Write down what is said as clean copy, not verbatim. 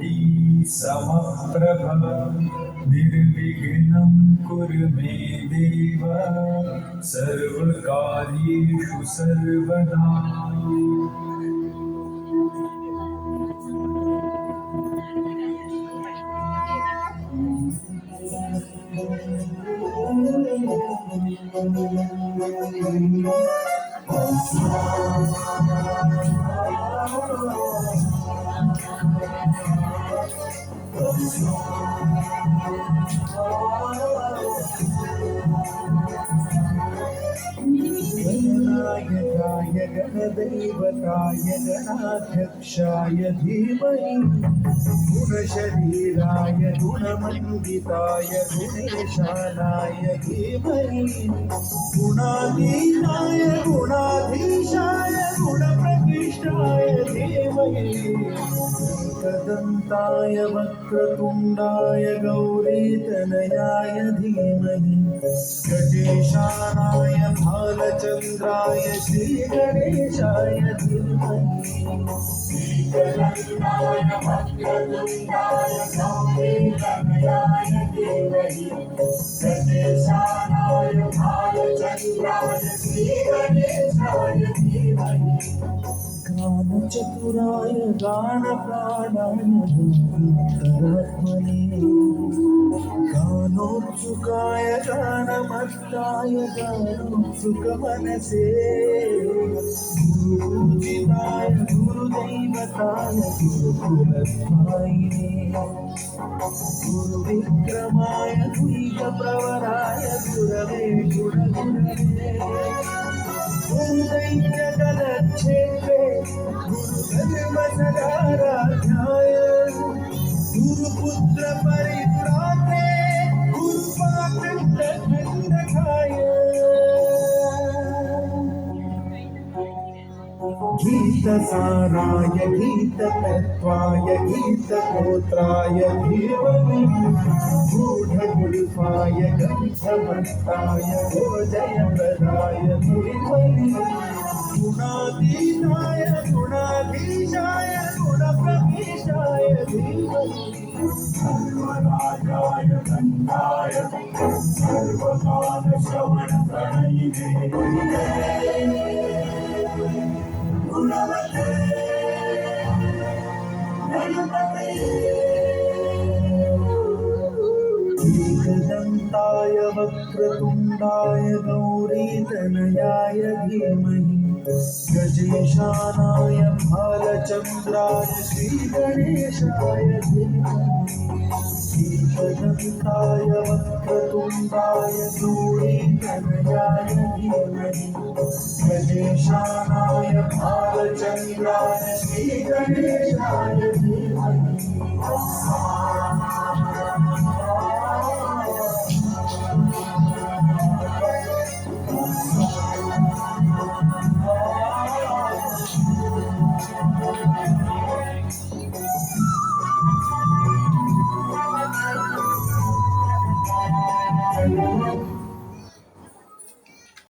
ज्योतिः समप्रभ निर्विघ्नं कुरु मे देव सर्वकार्येषु सर्वदा। गणनायकाय गणदैवताय गणाध्यक्षाय धीमहि गुणशरीराय गुणमण्डिताय गुणेशानाय धीमहि गुणाधीनाय गुणाधीशाय गुणप्रविष्टाय धीमहि एकदन्ताय वक्रतुण्डाय गौरीतनयाय धीमहि गजेशानाय भालचन्द्राय श्रीगणेशाय धीमहि एकदन्ताय वक्रतुण्डाय गौरीतनयाय धीमहि गजेशानाय भालचन्द्राय श्रीगणेशाय धीमहि गानचतुराय गानप्राणाय गानान्तरात्मने गानोत्सुकाय गानमत्ताय गानोत्सुकमनसे गुरुपूजिताय गुरुदैवताय गुरुकुलस्थायिने गुरुविक्रमाय गुह्यप्रवराय गुरवे गुणगुणवे गुरुदैत्यगलच्छेत्रे गुरुधर्मसदाराध्याय गुरुपुत्रपरित्रात्रे गुरुपाकण्डखण्डकाय गीतसाराय गीततत्त्वाय गीतगोत्राय धीमहि गूढगुल्फाय गन्धमस्ताय गोजयप्रदाय धीमहि गुणातीताय गुणाधीशाय गुणप्रविष्टाय धीमहि सर्वराजाय गन्धाय सर्वकालश्रवणप्रणयिने गुणवते गणपते एकदन्ताय वक्रतुण्डाय गौरीतनयाय धीमहि गजेशानाय भालचन्द्राय श्रीगणेशाय धीमहि एकदन्ताय वक्रतुण्डाय गौरीतनयाय धीमहि गजेशानाय भालचन्द्राय श्रीगणेशाय धीमहि